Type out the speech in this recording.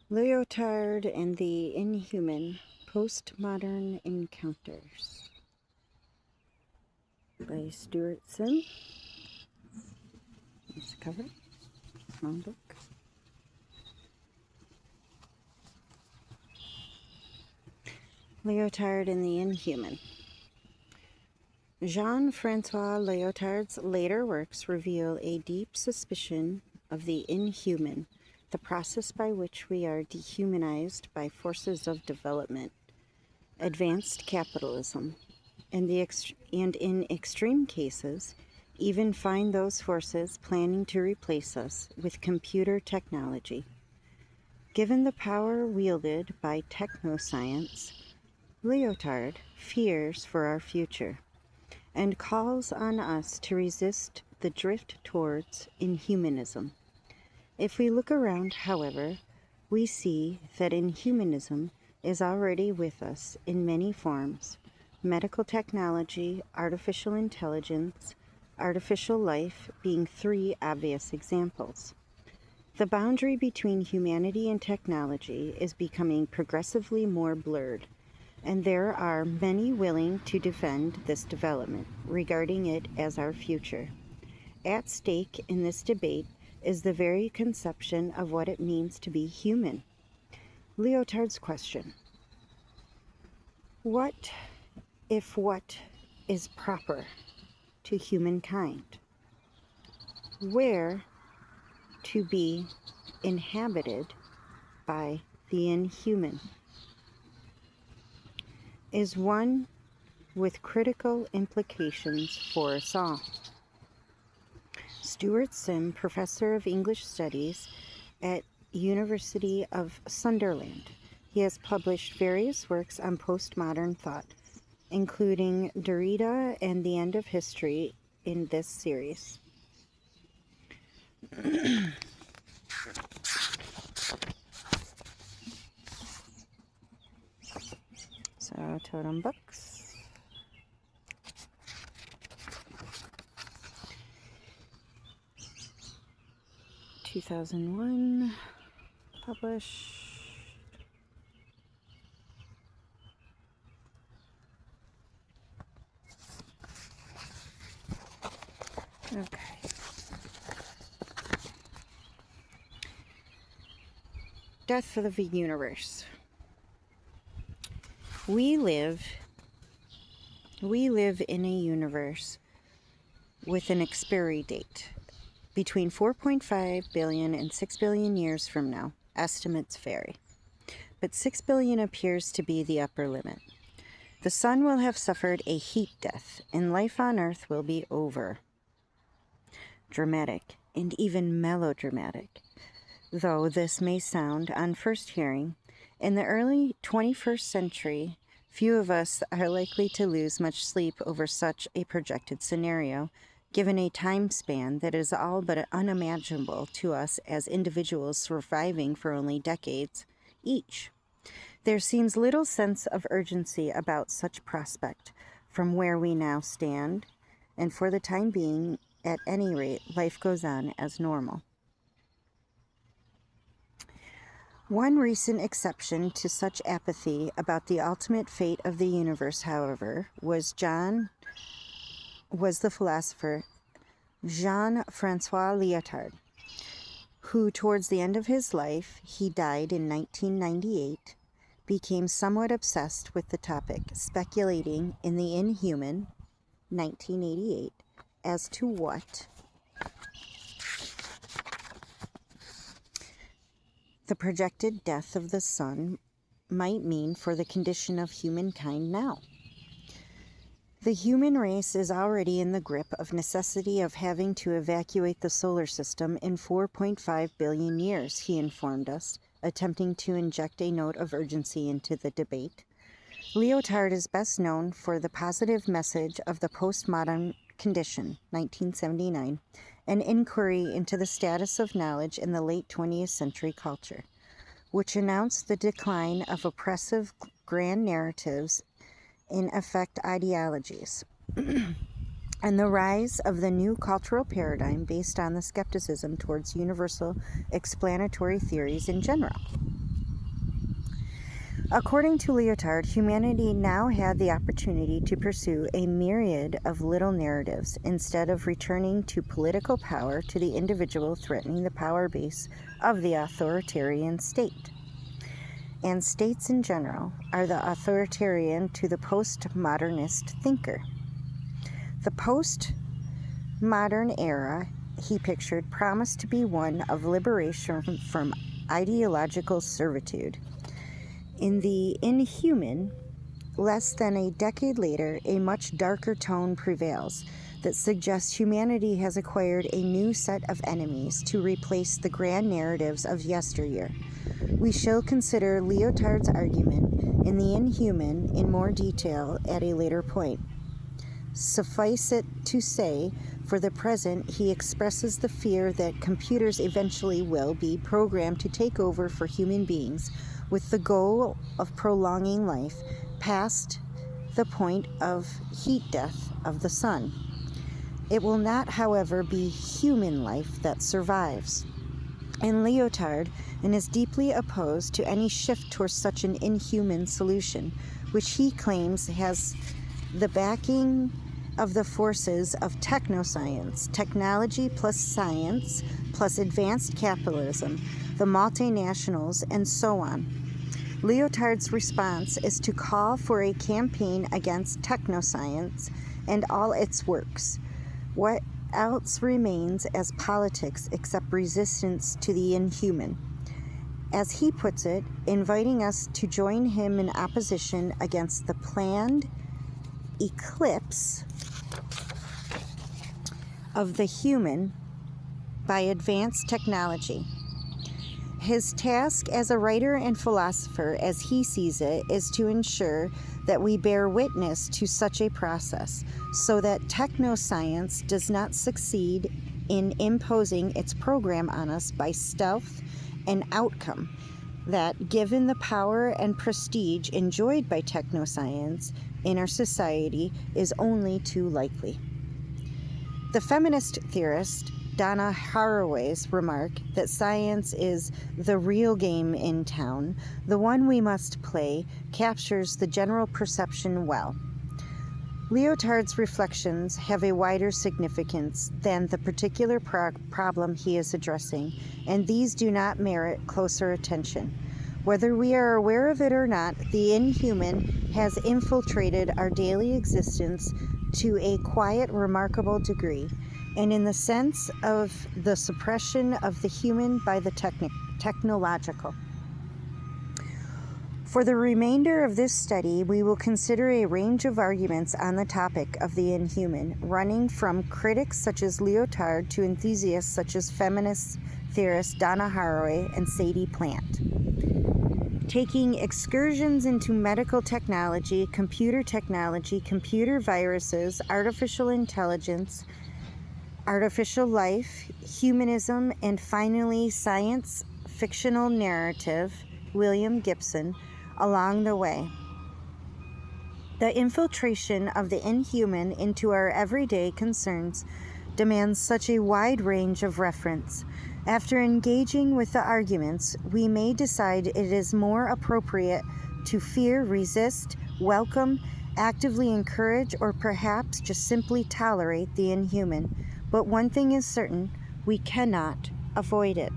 Lyotard and the Inhuman, Postmodern Encounters by Stuart Sim. That's the cover. Small book. Lyotard and the Inhuman. Jean-Francois Lyotard's later works reveal a deep suspicion of the inhuman, the process by which we are dehumanized by forces of development, advanced capitalism, and in extreme cases, even find those forces planning to replace us with computer technology. Given the power wielded by technoscience, Lyotard fears for our future and calls on us to resist the drift towards inhumanism. If we look around, however, we see that inhumanism is already with us in many forms: medical technology, artificial intelligence, artificial life being three obvious examples. The boundary between humanity and technology is becoming progressively more blurred, and there are many willing to defend this development, regarding it as our future. At stake in this debate is the very conception of what it means to be human. Lyotard's question: what if what is proper to humankind, where to be inhabited by the inhuman, is one with critical implications for us all. Stuart Sim, professor of English Studies at University of Sunderland. He has published various works on postmodern thought, including Derrida and the End of History in this series. So, Totem Books. Two 2001 published. Okay. Death of the universe. We live in a universe with an expiry date. Between 4.5 billion and 6 billion years from now, estimates vary. But 6 billion appears to be the upper limit. The sun will have suffered a heat death, and life on Earth will be over. Dramatic, and even melodramatic. Though this may sound, on first hearing, in the early 21st century, few of us are likely to lose much sleep over such a projected scenario, given a time span that is all but unimaginable to us as individuals surviving for only decades each. There seems little sense of urgency about such prospect from where we now stand, and for the time being, at any rate, life goes on as normal. One recent exception to such apathy about the ultimate fate of the universe, however, was the philosopher Jean-Francois Lyotard, who towards the end of his life, he died in 1998, became somewhat obsessed with the topic, speculating in The Inhuman, 1988, as to what the projected death of the sun might mean for the condition of humankind now. The human race is already in the grip of necessity of having to evacuate the solar system in 4.5 billion years, he informed us, attempting to inject a note of urgency into the debate. Lyotard is best known for the positive message of the postmodern condition, 1979, an inquiry into the status of knowledge in the late 20th century culture, which announced the decline of oppressive grand narratives in effect ideologies, and the rise of the new cultural paradigm based on the skepticism towards universal explanatory theories in general. According to Lyotard, humanity now had the opportunity to pursue a myriad of little narratives instead of returning to political power to the individual threatening the power base of the authoritarian state. And states in general are the authoritarian to the postmodernist thinker. The postmodern era, he pictured, promised to be one of liberation from ideological servitude. In the inhuman, less than a decade later, a much darker tone prevails that suggests humanity has acquired a new set of enemies to replace the grand narratives of yesteryear. We shall consider Lyotard's argument in the inhuman in more detail at a later point. Suffice it to say, for the present, he expresses the fear that computers eventually will be programmed to take over for human beings with the goal of prolonging life past the point of heat death of the sun. It will not, however, be human life that survives. And Lyotard is deeply opposed to any shift towards such an inhuman solution, which he claims has the backing of the forces of technoscience, technology plus science plus advanced capitalism, the multinationals, and so on. Lyotard's response is to call for a campaign against technoscience and all its works. What else remains as politics except resistance to the inhuman? As he puts it, inviting us to join him in opposition against the planned eclipse of the human by advanced technology. His task as a writer and philosopher, as he sees it, is to ensure that we bear witness to such a process, so that technoscience does not succeed in imposing its program on us by stealth and outcome, that given the power and prestige enjoyed by technoscience in our society is only too likely. The feminist theorist Donna Haraway's remark that science is the real game in town, the one we must play, captures the general perception well. Lyotard's reflections have a wider significance than the particular problem he is addressing, and these do not merit closer attention. Whether we are aware of it or not, the inhuman has infiltrated our daily existence to a quiet, remarkable degree, and in the sense of the suppression of the human by the technological. For the remainder of this study, we will consider a range of arguments on the topic of the inhuman, running from critics such as Lyotard to enthusiasts such as feminist theorists Donna Haraway and Sadie Plant. Taking excursions into medical technology, computer viruses, artificial intelligence, artificial life, humanism, and finally science fictional narrative, William Gibson, along the way. The infiltration of the inhuman into our everyday concerns demands such a wide range of reference. After engaging with the arguments, we may decide it is more appropriate to fear, resist, welcome, actively encourage, or perhaps just simply tolerate the inhuman. But one thing is certain, we cannot avoid it.